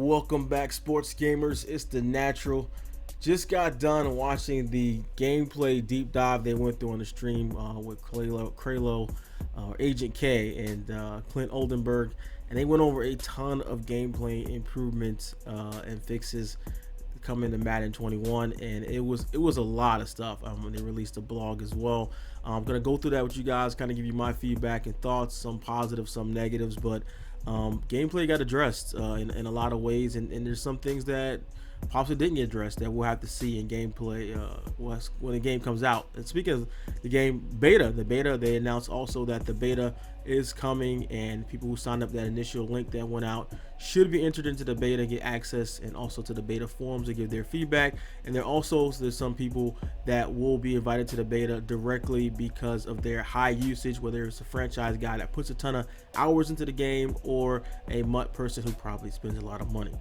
Welcome back, sports gamers. It's the Natural. Just got done watching the gameplay deep dive they went through on the stream with Kralo Agent K, and Clint Oldenburg, and they went over a ton of gameplay improvements and fixes coming to Madden 21, and it was a lot of stuff. When they released a blog as well. I'm gonna go through that with you guys, kind of give you my feedback and thoughts, some positives, some negatives, but gameplay got addressed in a lot of ways, and there's some things that possibly didn't get addressed that we'll have to see in gameplay when the game comes out. And speaking of the game beta, they announced also that the beta is coming, and people who signed up that initial link that went out should be entered into the beta, get access, and also to the beta forums to give their feedback. And there's some people that will be invited to the beta directly because of their high usage, whether it's a franchise guy that puts a ton of hours into the game or a MUT person who probably spends a lot of money.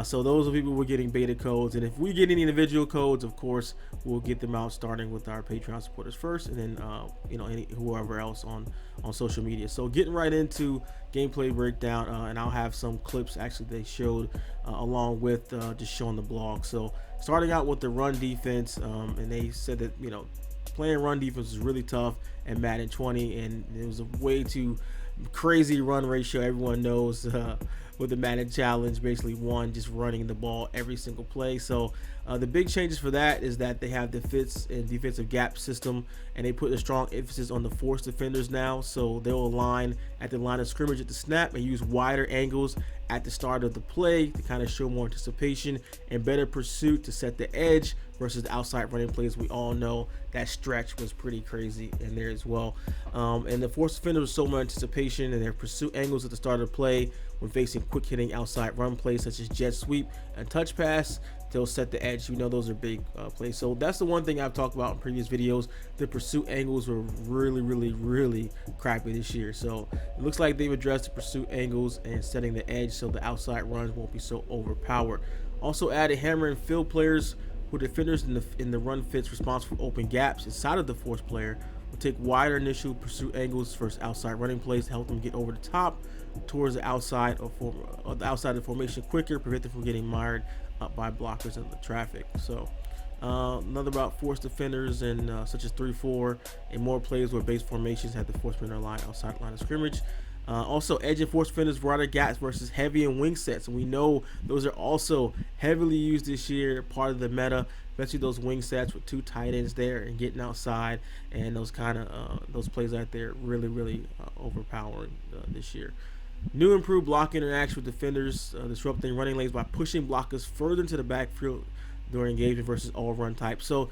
So those are people we're getting beta codes, and if we get any individual codes, of course, we'll get them out, starting with our Patreon supporters first, and then whoever else on social media. So getting right into gameplay breakdown, and I'll have some clips actually they showed along with just showing the blog. So starting out with the run defense, and they said that playing run defense is really tough at Madden 20, and it was a way too crazy run ratio. Everyone knows with the Madden challenge, basically one just running the ball every single play. So the big changes for that is that they have the fits and defensive gap system, and they put a strong emphasis on the force defenders now. So they'll align at the line of scrimmage at the snap and use wider angles at the start of the play to kind of show more anticipation and better pursuit to set the edge versus the outside running plays. We all know that stretch was pretty crazy in there as well. And the force defenders so much anticipation, and their pursuit angles at the start of the play when facing quick hitting outside run plays such as jet sweep and touch pass. They'll set the edge. Those are big plays. So that's the one thing I've talked about in previous videos. The pursuit angles were really crappy this year. So it looks like they've addressed the pursuit angles and setting the edge so the outside runs won't be so overpowered. Also added hammer and field players, who defenders in the run fits responsible for open gaps inside of the force player, will take wider initial pursuit angles versus outside running plays to help them get over the top towards the outside of the formation quicker, prevent them from getting mired up by blockers in the traffic. So another about force defenders and such as 3-4 and more plays where base formations have the force defender line outside line of scrimmage. Also, edge and force defenders, wider gaps versus heavy and wing sets, and we know those are also heavily used this year, part of the meta, especially those wing sets with two tight ends there and getting outside, and those kind of those plays out there really overpowering this year. New improved block interaction with defenders, disrupting running lanes by pushing blockers further into the backfield during engagement versus all run type. So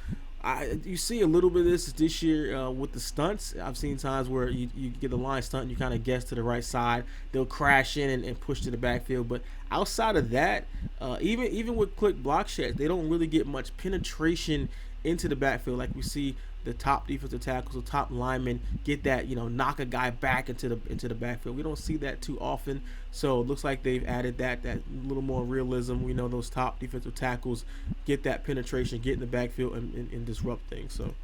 you see a little bit of this year with the stunts. I've seen times where you get the line stunt and you kind of guess to the right side. They'll crash in and push to the backfield. But outside of that, even with quick block sheds, they don't really get much penetration into the backfield like we see the top defensive tackles, the top linemen get that, knock a guy back into the backfield. We don't see that too often. So it looks like they've added that little more realism. We know those top defensive tackles get that penetration, get in the backfield and disrupt things. So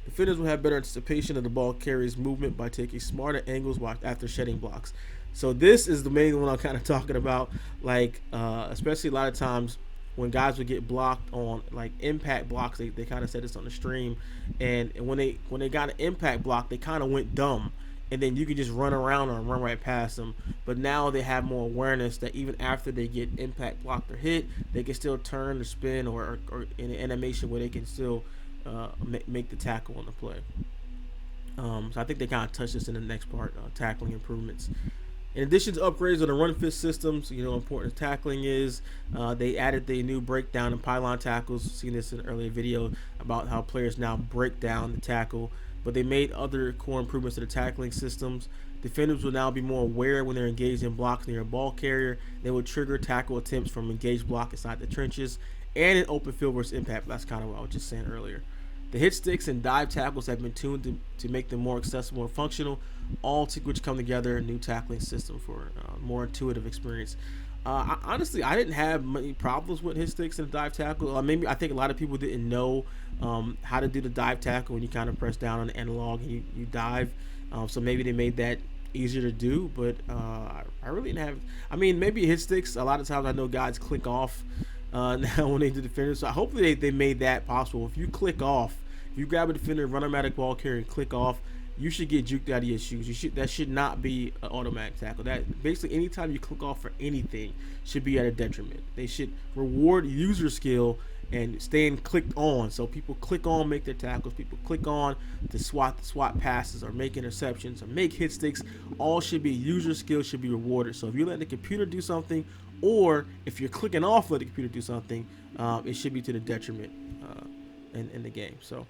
defenders will have better anticipation of the ball carrier's movement by taking smarter angles after shedding blocks. So this is the main one I'm kind of talking about, especially a lot of times when guys would get blocked on like impact blocks. They kind of said this on the stream, and when they got an impact block, they kind of went dumb, and then you could just run around or run right past them. But now they have more awareness that even after they get impact blocked or hit, they can still turn or spin or in an animation where they can still make the tackle on the play. So I think they kind of touched this in the next part, tackling improvements. In addition to upgrades on the run fit systems, important tackling is, they added the new breakdown and pylon tackles. Seen this in an earlier video about how players now break down the tackle, but they made other core improvements to the tackling systems. Defenders will now be more aware when they're engaged in blocks near a ball carrier. They will trigger tackle attempts from engaged block inside the trenches and in open field versus impact. That's kind of what I was just saying earlier. The hit sticks and dive tackles have been tuned to make them more accessible and functional, all which come together in a new tackling system for more intuitive experience. Honestly, I didn't have many problems with hit sticks and dive tackle. I think a lot of people didn't know how to do the dive tackle when you kind of press down on the analog and you dive. So maybe they made that easier to do, but I really didn't have. I mean, maybe hit sticks. A lot of times I know guys click off now when they do defenders. So hopefully they made that possible. If you click off, if you grab a defender, run automatic ball carrier, and click off, you should get juked out of your shoes. That should not be an automatic tackle. That basically anytime you click off for anything should be at a detriment. They should reward user skill and staying clicked on. So people click on, make their tackles. People click on to swat passes or make interceptions or make hit sticks. All should be user skill should be rewarded. So if you let the computer do something, or if you're clicking off, let the computer do something, it should be to the detriment in the game. So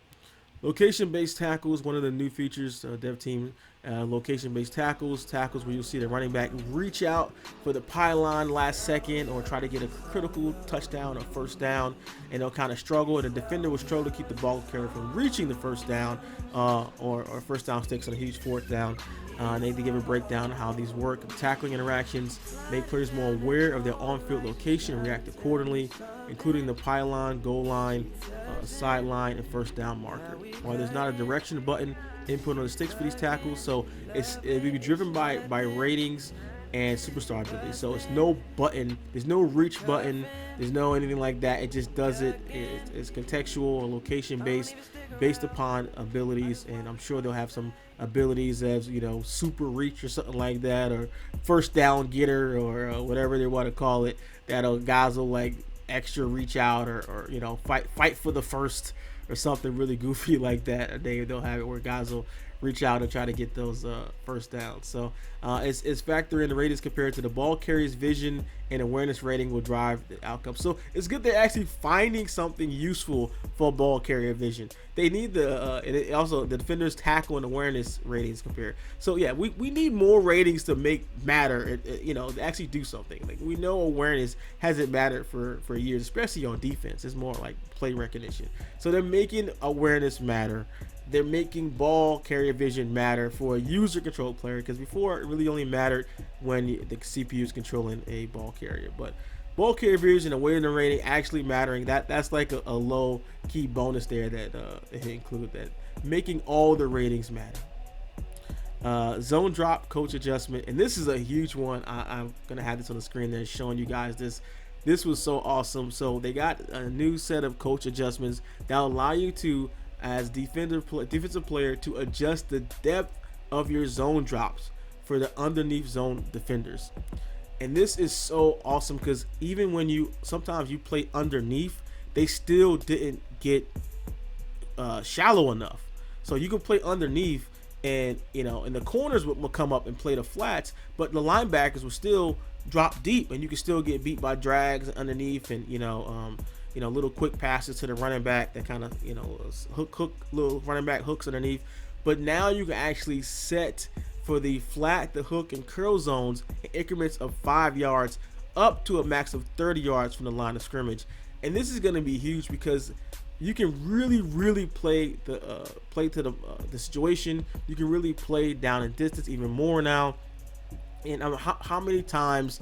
location-based tackles, one of the new features, dev team. Location-based tackles where you'll see the running back reach out for the pylon last second or try to get a critical touchdown or first down, and they'll kind of struggle, and the defender will struggle to keep the ball carrier from reaching the first down or first down sticks on a huge fourth down. They need to give a breakdown of how these work. Tackling interactions make players more aware of their on-field location and react accordingly, including the pylon, goal line, sideline, and first down marker. While there's not a direction button input on the sticks for these tackles, so it will be driven by ratings and superstar ability. So it's no button, there's no reach button, there's no anything like that. It just does it. It's contextual or location based upon abilities, and I'm sure they'll have some abilities as super reach or something like that, or first down getter or whatever they want to call it. That'll guys will like extra reach out or fight for the first or something really goofy like that. Or they'll have it where guys will reach out and try to get those first downs. So it's factor in the ratings compared to the ball carrier's vision and awareness rating will drive the outcome. So it's good they're actually finding something useful for ball carrier vision. They need and also the defender's tackle and awareness ratings compared. So yeah, we need more ratings to make matter, to actually do something. Like we know awareness hasn't mattered for years, especially on defense. It's more like play recognition. So they're making awareness matter. They're making ball carrier vision matter for a user controlled player, because before it really only mattered when the CPU is controlling a ball carrier. But ball carrier vision and weighting and rating actually mattering, that's like a low key bonus there that they include, that making all the ratings matter. Zone drop coach adjustment, and this is a huge one. I'm gonna have this on the screen there showing you guys this. This was so awesome. So they got a new set of coach adjustments that will allow you to, as defensive player, to adjust the depth of your zone drops for the underneath zone defenders. And this is so awesome because even when sometimes you play underneath, they still didn't get shallow enough. So you can play underneath and and the corners will come up and play the flats, but the linebackers will still drop deep and you can still get beat by drags underneath and little quick passes to the running back that kind of hook little running back hooks underneath. But now you can actually set for the flat, the hook, and curl zones in increments of 5 yards up to a max of 30 yards from the line of scrimmage. And this is going to be huge because you can really play to the situation. You can really play down in distance even more now. And how many times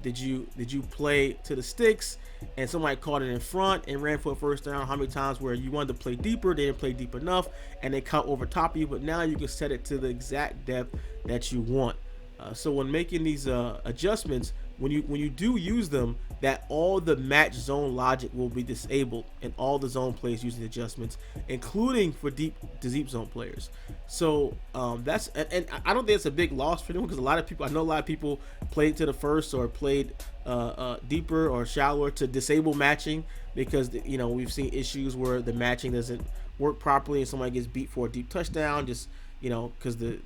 did you play to the sticks and somebody caught it in front and ran for a first down? How many times where you wanted to play deeper, they didn't play deep enough and they cut over top of you, but now you can set it to the exact depth that you want. So when making these adjustments, when you do use them, that all the match zone logic will be disabled in all the zone plays using adjustments, including for deep zone players. So that's and I don't think it's a big loss for them, because I know a lot of people played to the first or played deeper or shallower to disable matching, because we've seen issues where the matching doesn't work properly and somebody gets beat for a deep touchdown just because the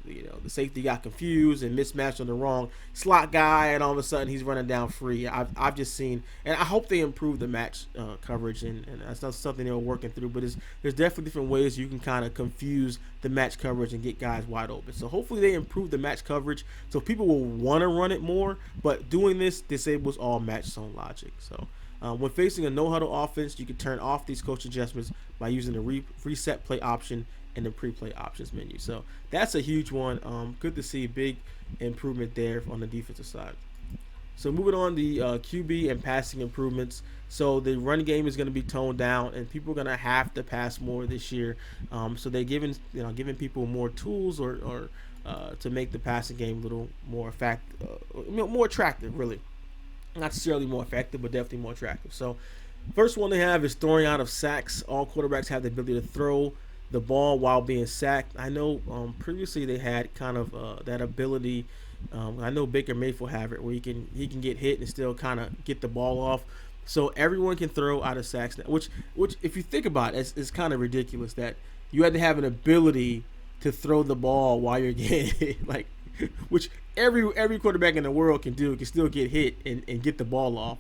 safety got confused and mismatched on the wrong slot guy, and all of a sudden he's running down free. I've just seen, and I hope they improve the match coverage, and that's not something they're working through. But there's definitely different ways you can kind of confuse the match coverage and get guys wide open. So hopefully they improve the match coverage so people will want to run it more. But doing this disables all match zone logic. So when facing a no-huddle offense, you can turn off these coach adjustments by using the reset play option in the pre-play options menu. So that's a huge one. Good to see big improvement there on the defensive side. So moving on, the QB and passing improvements. So the run game is going to be toned down, and people are going to have to pass more this year. So they're giving people more tools or to make the passing game a little more attractive, really. Not necessarily more effective, but definitely more attractive. So, first one they have is throwing out of sacks. All quarterbacks have the ability to throw the ball while being sacked. I know previously they had kind of that ability. I know Baker Mayfield have it where he can get hit and still kind of get the ball off. So everyone can throw out of sacks now, which if you think about it, it's kind of ridiculous that you had to have an ability to throw the ball while you're getting hit. Like, which every quarterback in the world can do, can still get hit and get the ball off.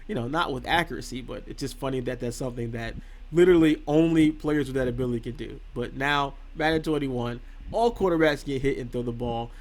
Not with accuracy, but it's just funny that that's something that literally only players with that ability can do. But now, Madden 21, all quarterbacks get hit and throw the ball.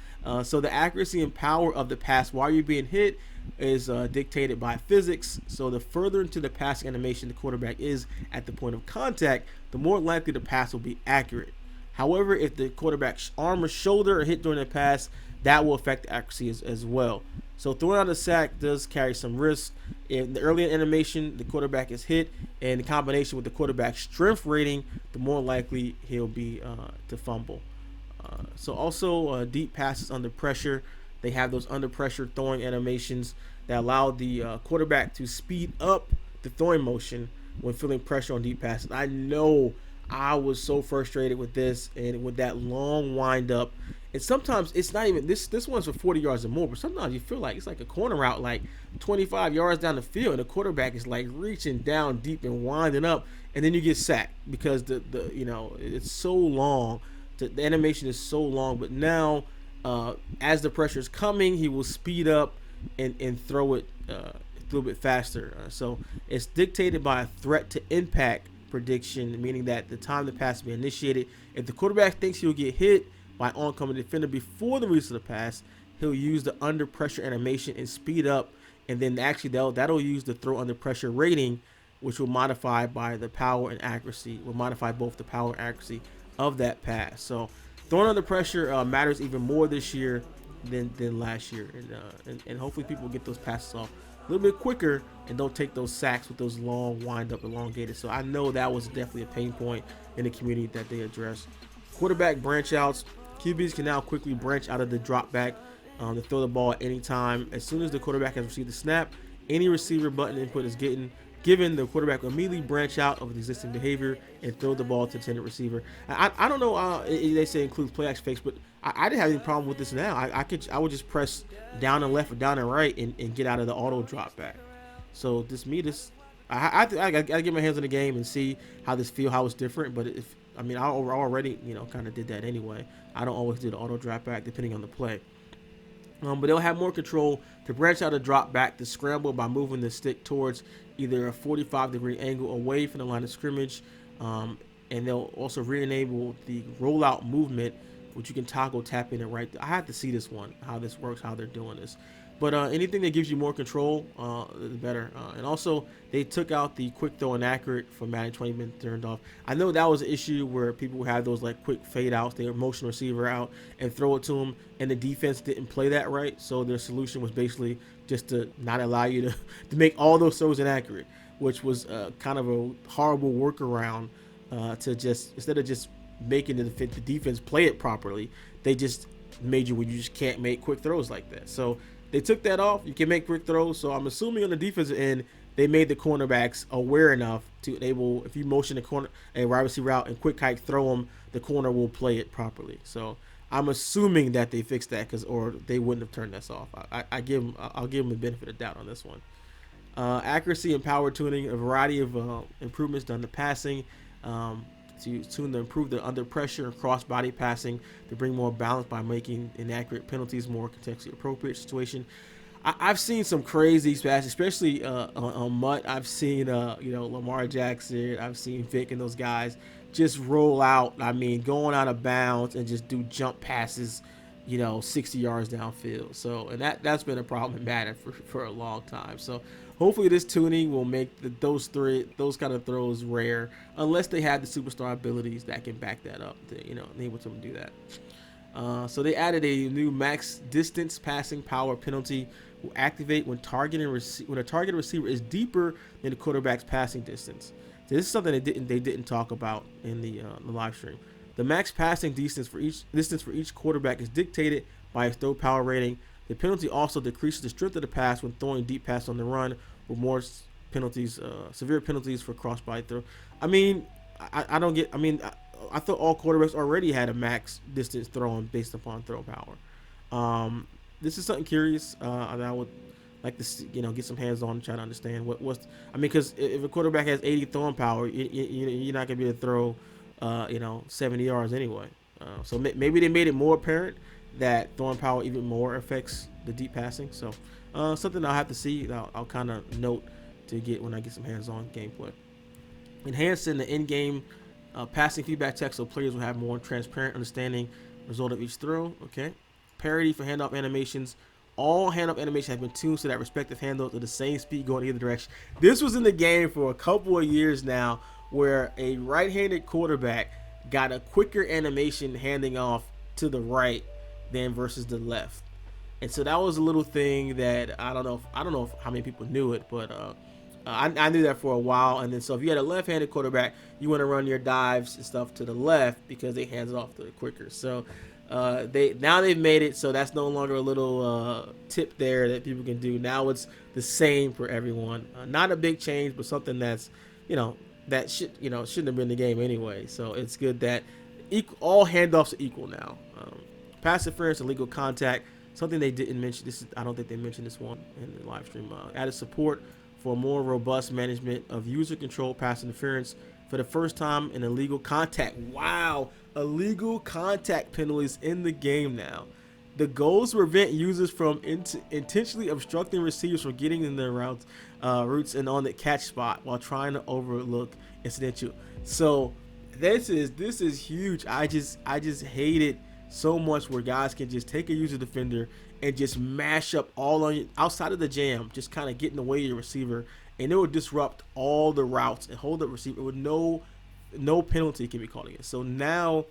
So the accuracy and power of the pass while you're being hit is dictated by physics. So the further into the passing animation the quarterback is at the point of contact, the more likely the pass will be accurate. However, if the quarterback's arm or shoulder are hit during the pass, that will affect the accuracy as well. So throwing out a sack does carry some risk. In the earlier animation, the quarterback is hit, and in combination with the quarterback's strength rating, the more likely he'll be to fumble. So also deep passes under pressure. They have those under pressure throwing animations that allow the quarterback to speed up the throwing motion when feeling pressure on deep passes. I know I was so frustrated with this and with that long wind up. And sometimes it's not even this one's for 40 yards or more, but sometimes you feel like it's like a corner route like 25 yards down the field and the quarterback is like reaching down deep and winding up, and then you get sacked because the it's so long. The animation is so long, but now as the pressure is coming, he will speed up and throw it a little bit faster. So it's dictated by a threat to impact prediction, meaning that the time the pass will be initiated. If the quarterback thinks he'll get hit by oncoming defender before the release of the pass, he'll use the under pressure animation and speed up, and then actually that'll use the throw under pressure rating, which will modify by the power and accuracy. Will modify both the power and accuracy of that pass. So throwing under pressure matters even more this year than last year, and hopefully people get those passes off a little bit quicker and don't take those sacks with those long wind up elongated. So I know that was definitely a pain point in the community that they addressed. Quarterback branch outs. QBs can now quickly branch out of the drop back to throw the ball at any time. As soon as the quarterback has received the snap, any receiver button input is given, the quarterback will immediately branch out of the existing behavior and throw the ball to the intended receiver. I don't know. They say includes play action fakes, but I didn't have any problem with this now. I would just press down and left or down and right and get out of the auto drop back. So I gotta get my hands on the game and see how it's different. But I already kind of did that anyway. I don't always do the auto drop back depending on the play. But they'll have more control to branch out a drop back to scramble by moving the stick towards either a 45-degree angle away from the line of scrimmage. And they'll also re-enable the rollout movement, which you can toggle tap in and right. I have to see this one, how this works, how they're doing this. But anything that gives you more control, the better. And also, they took out the quick throw inaccurate from Madden 20 been turned off. I know that was an issue where people had those like quick fade outs. They would motion receiver out and throw it to them, and the defense didn't play that right. So their solution was basically just to not allow you to make all those throws inaccurate, which was kind of a horrible workaround to just, instead of just making the defense play it properly, they just made you where you just can't make quick throws like that. So they took that off. You can make quick throws. So I'm assuming on the defensive end, they made the cornerbacks aware enough to enable, if you motion a wide receiver out and quick hike throw them, the corner will play it properly. So I'm assuming that they fixed that, or they wouldn't have turned this off. I'll give them the benefit of doubt on this one. Accuracy and power tuning, a variety of improvements done to passing to improve the under pressure and cross body passing to bring more balance by making inaccurate penalties more contextually appropriate situation. I've seen some crazy passes, especially on Mutt. I've seen Lamar Jackson, I've seen Vic and those guys just roll out. I mean, going out of bounds and just do jump passes, 60 yards downfield. So, and that's been a problem in Madden for a long time. So hopefully this tuning will make those kind of throws rare, unless they have the superstar abilities that can back that up to enable them to do that. So they added a new max distance passing power penalty will activate when a targeted receiver is deeper than the quarterback's passing distance. So this is something they didn't talk about in the live stream. The max passing distance for each quarterback is dictated by his throw power rating. The penalty also decreases the strength of the pass when throwing deep pass on the run, with more penalties, severe penalties for cross-body throw. I mean, I don't get. I mean, I thought all quarterbacks already had a max distance thrown based upon throw power. This is something curious that I would like to see, get some hands on and try to understand what's. I mean, because if a quarterback has 80 throwing power, you're not gonna be able to throw, 70 yards anyway. So maybe they made it more apparent that throwing power even more affects the deep passing. So something I'll have to see. I'll kind of note to get when I get some hands-on gameplay. Enhancing the in-game passing feedback text so players will have more transparent understanding result of each throw. Okay. Parity for handoff animations. All handoff animations have been tuned so that respective handoffs are the same speed going either direction. This was in the game for a couple of years now, where a right-handed quarterback got a quicker animation handing off to the right than versus the left. And so that was a little thing that I don't know how many people knew it, but I knew that for a while. And then so if you had a left-handed quarterback, you want to run your dives and stuff to the left because they hands it off to the quicker. So they've made it so that's no longer a little tip there that people can do. Now it's the same for everyone. Not a big change, but something that's that shouldn't have been the game anyway. So it's good that all handoffs are equal now. Pass interference, illegal contact, something they didn't mention. I don't think they mentioned this one in the live stream. Added support for more robust management of user-controlled pass interference for the first time in illegal contact. Wow, illegal contact penalties in the game now. The goals prevent users from intentionally obstructing receivers from getting in their routes and on the catch spot while trying to overlook incidental. So this is huge. I just hate it so much where guys can just take a user defender and just mash up all on you outside of the jam, just kind of get in the way of your receiver, and it will disrupt all the routes and hold up receiver with no penalty can be called against. So now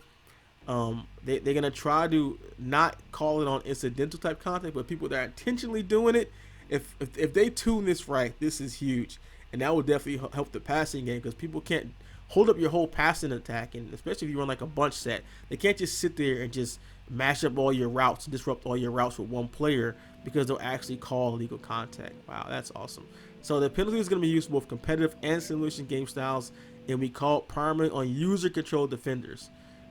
they're gonna try to not call it on incidental type contact, but people that are intentionally doing it, if they tune this right, this is huge, and that will definitely help the passing game because people can't hold up your whole passing attack, and especially if you run like a bunch set, they can't just sit there and just mash up all your routes and disrupt all your routes with one player because they'll actually call illegal contact. Wow, that's awesome. So the penalty is going to be used for both competitive and simulation game styles, and we call it primarily on user-controlled defenders.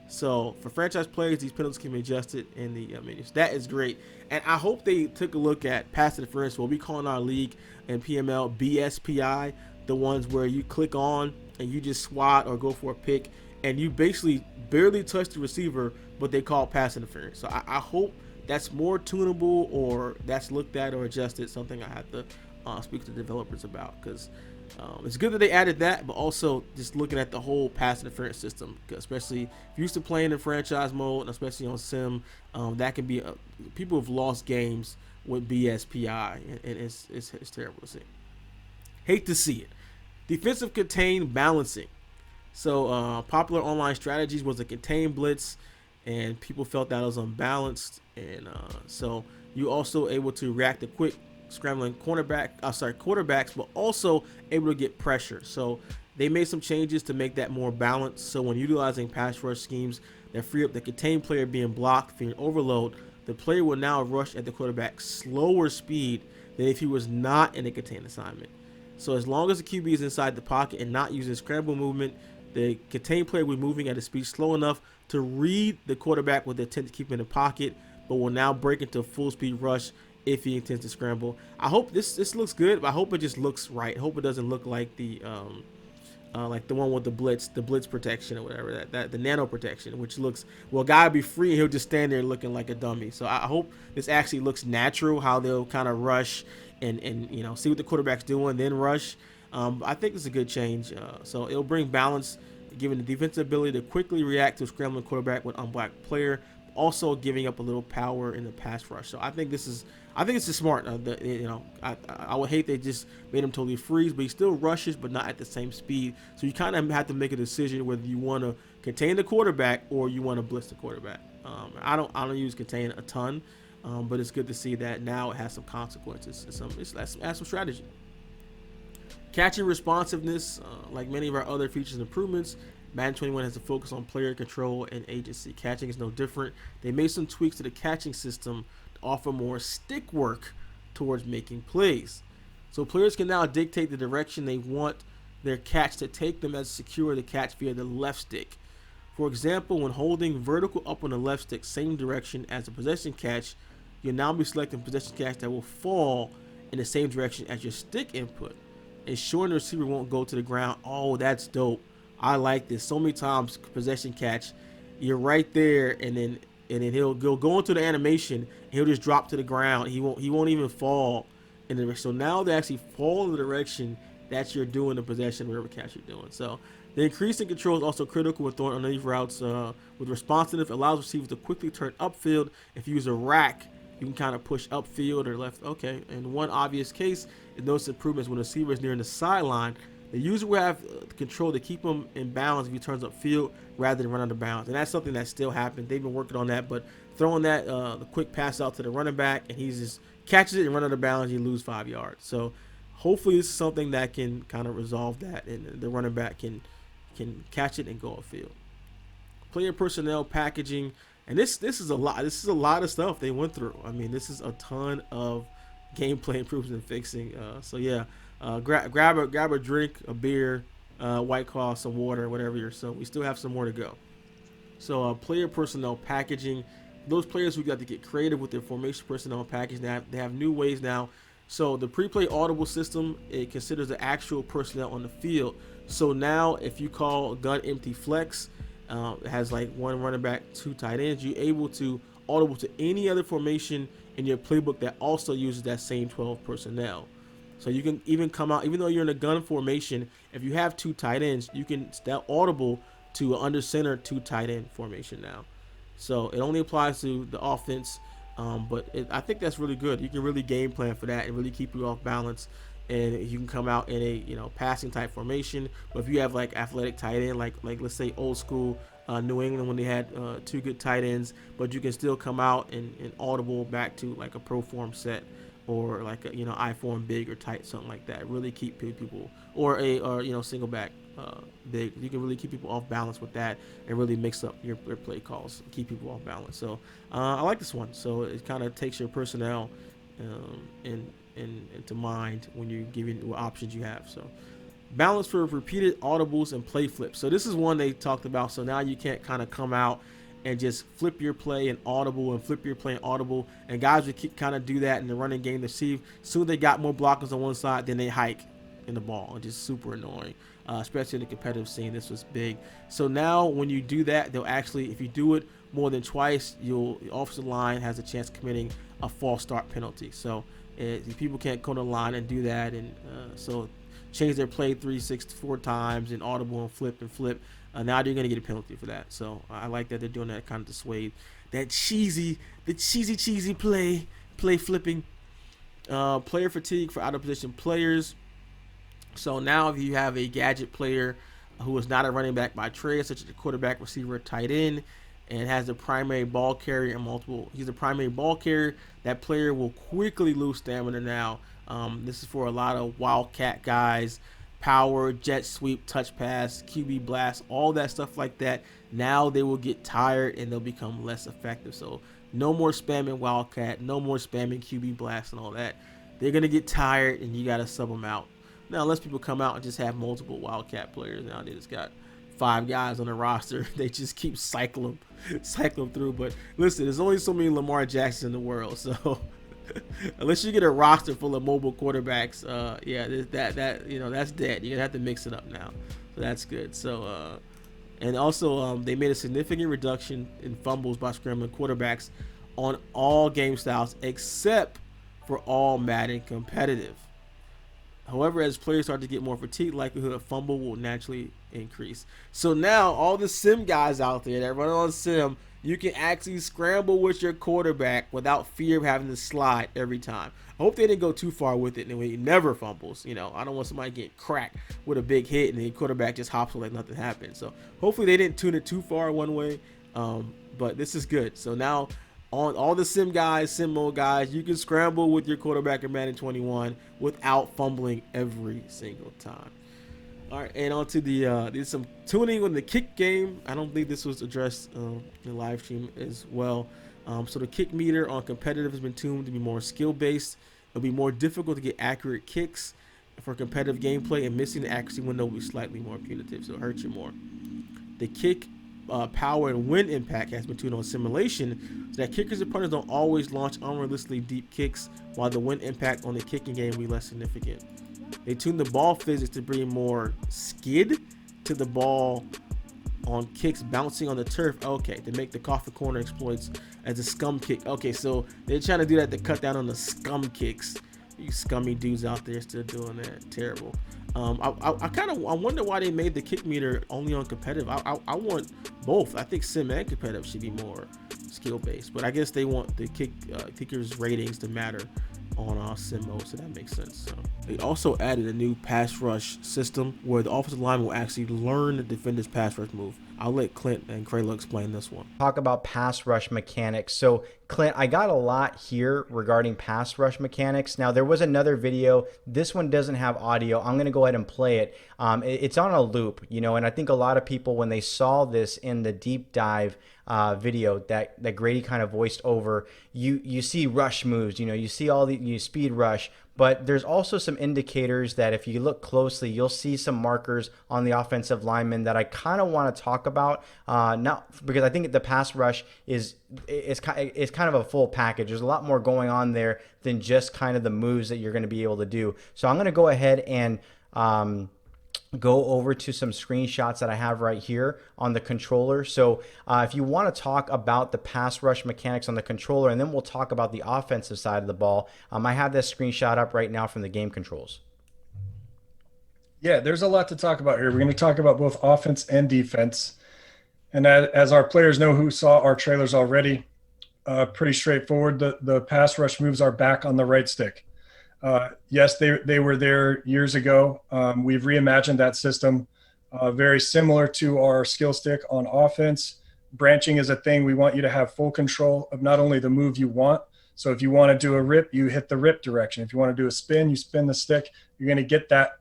So for franchise players, these penalties can be adjusted in the menus. That is great, and I hope they took a look at pass interference, what we call in our league and PML BSPI, the ones where you click on and you just swat or go for a pick, and you basically barely touch the receiver, but they call pass interference. So I hope that's more tunable or that's looked at or adjusted. Something I have to speak to the developers about, because it's good that they added that, but also just looking at the whole pass interference system, especially if you're used to playing in franchise mode, and especially on sim, that can be people have lost games with BSPI, and it's terrible to see. Hate to see it. Defensive contain balancing. So popular online strategies was a contain blitz, and people felt that was unbalanced, and so you also able to react to quick scrambling quarterbacks, but also able to get pressure. So they made some changes to make that more balanced. So when utilizing pass rush schemes that free up the contained player being blocked for an overload, the player will now rush at the quarterback slower speed than if he was not in a contained assignment. So as long as the QB is inside the pocket and not using scramble movement, the contained player will be moving at a speed slow enough to read the quarterback with the intent to keep him in the pocket, but will now break into a full speed rush if he intends to scramble. I hope this looks good, but I hope it just looks right. I hope it doesn't look like the one with the blitz protection or whatever, that the nano protection, which looks, well, guy will be free and he'll just stand there looking like a dummy. So I hope this actually looks natural, how they'll kind of rush and see what the quarterback's doing, then rush. I think it's a good change. So it'll bring balance, giving the defensive ability to quickly react to a scrambling quarterback with unblocked player, also giving up a little power in the pass rush. So I think this is smart. I would hate they just made him totally freeze, but he still rushes, but not at the same speed. So you kind of have to make a decision whether you want to contain the quarterback or you want to blitz the quarterback. I don't use contain a ton, but it's good to see that now it has some consequences. It has some strategy. Catching responsiveness, like many of our other features and improvements, Madden 21 has a focus on player control and agency. Catching is no different. They made some tweaks to the catching system to offer more stick work towards making plays. So players can now dictate the direction they want their catch to take them as secure the catch via the left stick. For example, when holding vertical up on the left stick, same direction as the possession catch, you'll now be selecting possession catch that will fall in the same direction as your stick input, ensuring the receiver won't go to the ground. Oh, that's dope. I like this. So many times possession catch, you're right there, and then he'll go into the animation. And he'll just drop to the ground. He won't even fall in the. So now they actually fall in the direction that you're doing the possession, whatever catch you're doing. So the increase in control is also critical with throwing underneath routes. With responsiveness, allows receivers to quickly turn upfield. If you use a rack, you can kind of push upfield or left. Okay, and one obvious case is those improvements when the receiver is near the sideline. The user will have control to keep him in balance if he turns upfield rather than run out of bounds. And that's something that still happens. They've been working on that, but throwing that the quick pass out to the running back and he just catches it and run out of bounds, you lose 5 yards. So hopefully it's something that can kind of resolve that, and the running back can catch it and go upfield. Player personnel packaging, and this is a lot. This is a lot of stuff they went through. I mean, this is a ton of gameplay improvements and fixing. So yeah. Grab a drink, a beer, White Claw, some water, whatever you're. So we still have some more to go. So player personnel packaging, those players who got to get creative with their formation personnel package. They have new ways now. So the pre-play audible system, it considers the actual personnel on the field. So now if you call gun empty flex, it has like one running back, 2 tight ends, you're able to audible to any other formation in your playbook that also uses that same 12 personnel. So you can even come out, even though you're in a gun formation, if you have 2 tight ends, you can that audible to an under center 2 tight end formation now. So it only applies to the offense, but I think that's really good. You can really game plan for that and really keep you off balance. And you can come out in a passing type formation. But if you have like athletic tight end, like let's say old school New England when they had 2 good tight ends, but you can still come out and audible back to like a pro form set. Or like a I form big or tight, something like that. Really keep people, or single back big. You can really keep people off balance with that, and really mix up your play calls, keep people off balance. So I like this one. So it kind of takes your personnel into mind when you're giving what options you have. So balance for repeated audibles and play flips. So this is one they talked about. So now you can't kind of come out and just flip your play and audible and flip your play and audible, and guys would kind of do that in the running game to see soon they got more blockers on one side, then they hike in the ball, and just super annoying, especially in the competitive scene. This was big. So now when you do that, they'll actually, if you do it more than twice, the offensive line has a chance of committing a false start penalty. So people can't go to the line and do that, and so change their play 3, 6, 4 times and audible and flip. Now you're gonna get a penalty for that. So I like that they're doing that kind of dissuade that cheesy play flipping. Player fatigue for out of position players. So now if you have a gadget player who is not a running back by trade, such as a quarterback, receiver, tight end, and has the primary ball carrier and he's the primary ball carrier, that player will quickly lose stamina now. This is for a lot of wildcat guys. Power, jet sweep, touch pass, QB blast, all that stuff like that. Now they will get tired and they'll become less effective. So no more spamming wildcat, no more spamming QB blast and all that. They're going to get tired and you got to sub them out. Now unless people come out and just have multiple wildcat players, now they just got 5 guys on the roster. They just keep cycling through. But listen, there's only so many Lamar Jacksons in the world, so unless you get a roster full of mobile quarterbacks, that's dead. You're gonna have to mix it up now. So that's good. So and also they made a significant reduction in fumbles by scrambling quarterbacks on all game styles except for all Madden competitive. However, as players start to get more fatigued, likelihood of fumble will naturally increase. So now all the sim guys out there that run on sim, you can actually scramble with your quarterback without fear of having to slide every time. I hope they didn't go too far with it and he never fumbles. I don't want somebody getting cracked with a big hit and the quarterback just hops like nothing happened. So hopefully they didn't tune it too far one way. But this is good. So now on all the sim mode guys, you can scramble with your quarterback in Madden 21 without fumbling every single time. All right, and on to there's some tuning on the kick game. I don't think this was addressed in the live stream as well. So the kick meter on competitive has been tuned to be more skill based. It'll be more difficult to get accurate kicks for competitive gameplay, and missing the accuracy window will be slightly more punitive, so it hurts you more. The kick power and wind impact has been tuned on simulation, so that kickers and punters don't always launch unrealistically deep kicks, while the wind impact on the kicking game will be less significant. They tuned the ball physics to bring more skid to the ball on kicks bouncing on the turf. Okay, to make the coffee corner exploits as a scum kick. Okay, so they're trying to do that to cut down on the scum kicks. You scummy dudes out there still doing that. Terrible. I wonder why they made the kick meter only on competitive. I want both. I think sim and competitive should be more skill based, but I guess they want the kickers ratings to matter on sim mode, so that makes sense. So they also added a new pass rush system where the offensive line will actually learn the defender's pass rush move. I'll let Clint and Krayla explain this one. Talk about pass rush mechanics. So, Clint, I got a lot here regarding pass rush mechanics. Now, there was another video. This one doesn't have audio. I'm going to go ahead and play it. It's on a loop, and I think a lot of people, when they saw this in the deep dive video that Grady kind of voiced over, you see rush moves, you see all the speed rush, but there's also some indicators that if you look closely, you'll see some markers on the offensive lineman that I kind of want to talk about. Not because I think the pass rush is kind of a full package. There's a lot more going on there than just kind of the moves that you're going to be able to do. So I'm going to go ahead and go over to some screenshots that I have right here on the controller. So if you want to talk about the pass rush mechanics on the controller, and then we'll talk about the offensive side of the ball, I have this screenshot up right now from the game controls. Yeah, there's a lot to talk about here. We're going to talk about both offense and defense. And as our players know who saw our trailers already, pretty straightforward. The pass rush moves are back on the right stick. Yes, they were there years ago. We've reimagined that system, very similar to our skill stick on offense. Branching is a thing. We want you to have full control of not only the move you want. So if you want to do a rip, you hit the rip direction. If you want to do a spin, you spin the stick. You're going to get that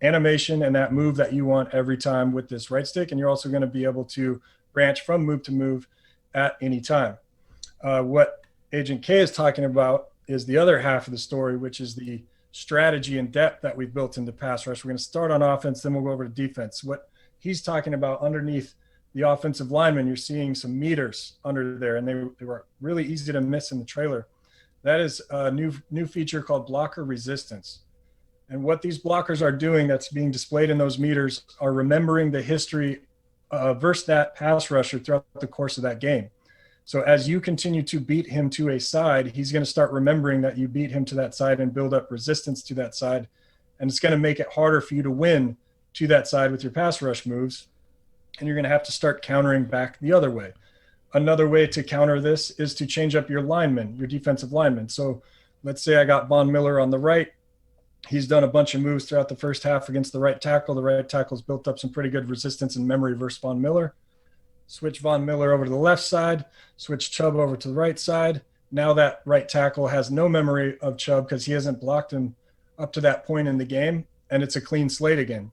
animation and that move that you want every time with this right stick. And you're also going to be able to branch from move to move at any time. What Agent K is talking about is the other half of the story, which is the strategy and depth that we've built into pass rush. We're going to start on offense, then we'll go over to defense. What he's talking about underneath the offensive lineman, you're seeing some meters under there, and they were really easy to miss in the trailer. That is a new feature called blocker resistance. And what these blockers are doing that's being displayed in those meters are remembering the history versus that pass rusher throughout the course of that game. So as you continue to beat him to a side, he's going to start remembering that you beat him to that side and build up resistance to that side. And it's going to make it harder for you to win to that side with your pass rush moves. And you're going to have to start countering back the other way. Another way to counter this is to change up your linemen, your defensive linemen. So let's say I got Von Miller on the right. He's done a bunch of moves throughout the first half against the right tackle. The right tackle's built up some pretty good resistance and memory versus Von Miller. Switch Von Miller over to the left side, switch Chubb over to the right side. Now that right tackle has no memory of Chubb because he hasn't blocked him up to that point in the game, and it's a clean slate again.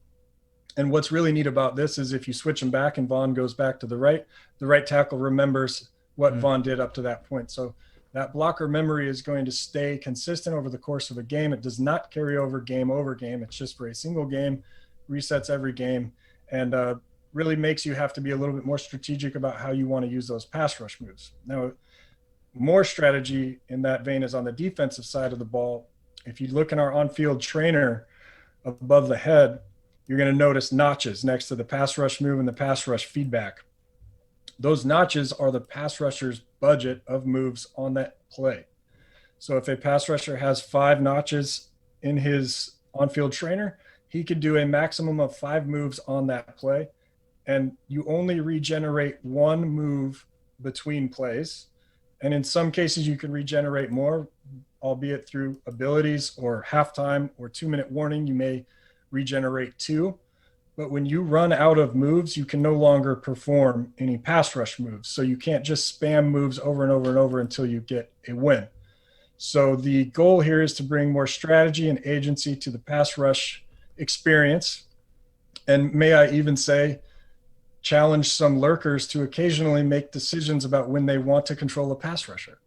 And what's really neat about this is if you switch him back and Von goes back to the right tackle remembers what Von did up to that point. So that blocker memory is going to stay consistent over the course of a game. It does not carry over game. It's just for a single game, resets every game, and really makes you have to be a little bit more strategic about how you want to use those pass rush moves. Now, more strategy in that vein is on the defensive side of the ball. If you look in our on-field trainer above the head, you're going to notice notches next to the pass rush move and the pass rush feedback. Those notches are the pass rusher's budget of moves on that play. So if a pass rusher has 5 notches in his on-field trainer, he could do a maximum of 5 moves on that play. And you only regenerate 1 move between plays. And in some cases, you can regenerate more, albeit through abilities or halftime or 2-minute warning, you may regenerate 2. But when you run out of moves, you can no longer perform any pass rush moves. So you can't just spam moves over and over and over until you get a win. So the goal here is to bring more strategy and agency to the pass rush experience. And may I even say, challenge some lurkers to occasionally make decisions about when they want to control a pass rusher.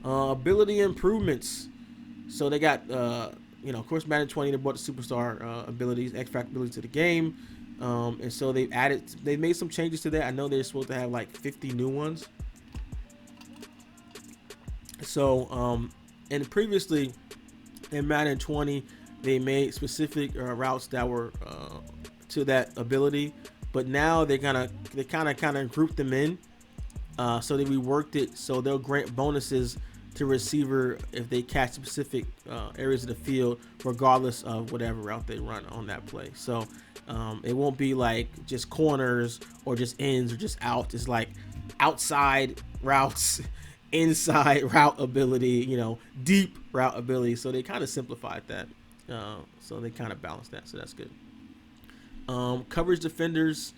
Ability improvements. So they got, of course, Madden 20, they brought the superstar abilities, X Factor abilities to the game. And so they made some changes to that. I know they're supposed to have like 50 new ones. So, and previously in Madden 20, they made specific routes that were to that ability, but now they kind of grouped them in. So they reworked it so they'll grant bonuses to receiver if they catch specific areas of the field, regardless of whatever route they run on that play. So it won't be like just corners or just ends or just out. It's like outside routes, inside route ability, deep route ability. So they kind of simplified that. So they kind of balanced that. So that's good. Coverage defenders.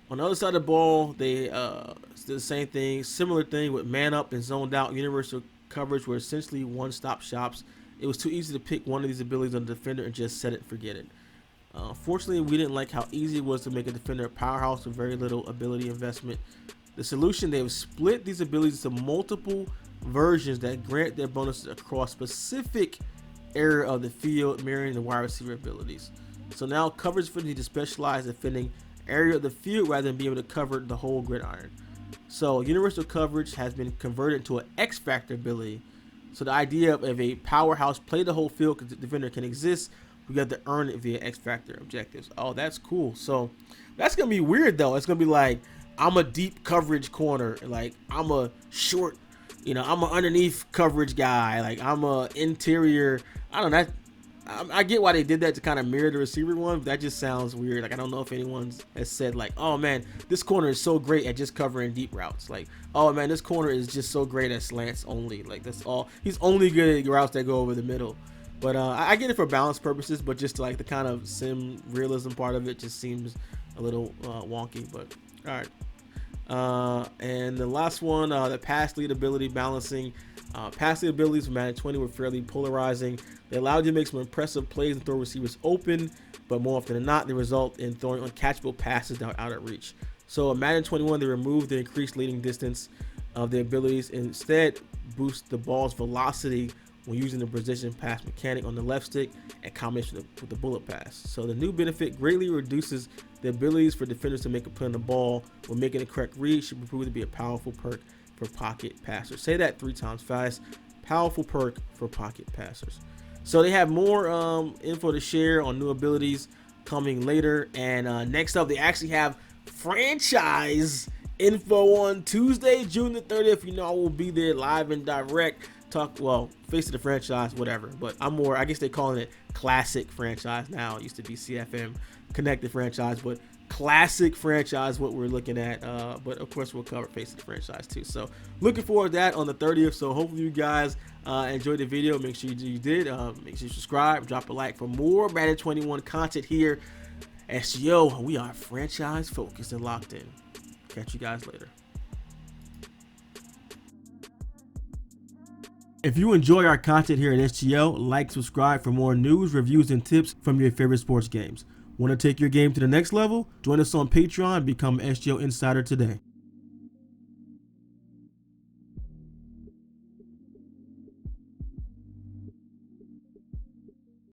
On the other side of the ball, they did the same thing, similar thing with man up and zoned out. Universal coverage were essentially one-stop shops. It was too easy to pick one of these abilities on the defender and just set it and forget it. Fortunately, we didn't like how easy it was to make a defender a powerhouse with very little ability investment. The solution, they have split these abilities into multiple versions that grant their bonuses across specific area of the field, mirroring the wide receiver abilities. So now coverage defenders need to specialize in defending area of the field rather than being able to cover the whole gridiron. So universal coverage has been converted into an X Factor ability. So the idea of a powerhouse play the whole field because the defender can exist, we got to earn it via X Factor objectives. Oh, that's cool. So that's gonna be weird though. It's gonna be like I'm a deep coverage corner, like I'm a short, I'm an underneath coverage guy, like I'm a interior. I don't know. I get why they did that to kind of mirror the receiver one, but that just sounds weird. Like I don't know if anyone has said like, oh man, this corner is so great at just covering deep routes. Like, oh man, this corner is just so great at slants only. Like that's all. He's only good at routes that go over the middle. But I get it for balance purposes, but just like the kind of sim realism part of it just seems a little wonky. But all right. And the last one, the pass lead ability balancing. Pass lead abilities from Madden 20 were fairly polarizing. They allowed you to make some impressive plays and throw receivers open, but more often than not, they result in throwing uncatchable passes that are out of reach. So in Madden 21, they removed the increased leading distance of the abilities and instead boost the ball's velocity when using the precision pass mechanic on the left stick in combination with the bullet pass. So the new benefit greatly reduces the abilities for defenders to make a play on the ball when making the correct read should prove to be a powerful perk for pocket passers. Say that 3 times fast. Powerful perk for pocket passers. So they have more info to share on new abilities coming later. And next up, they actually have franchise info on Tuesday, June the 30th. I will be there live and direct. Face of the franchise, whatever. But I guess they're calling it classic franchise now. It used to be CFM connected franchise, but classic franchise what we're looking at. But of course we'll cover face of the franchise too. So looking forward to that on the 30th. So hopefully you guys enjoyed the video. Make sure you did. Make sure you subscribe, drop a like for more Madden 21 content here. SGO, we are franchise focused and locked in. Catch you guys later. If you enjoy our content here at SGO, like, subscribe for more news, reviews, and tips from your favorite sports games. Want to take your game to the next level? Join us on Patreon and become SGO Insider today.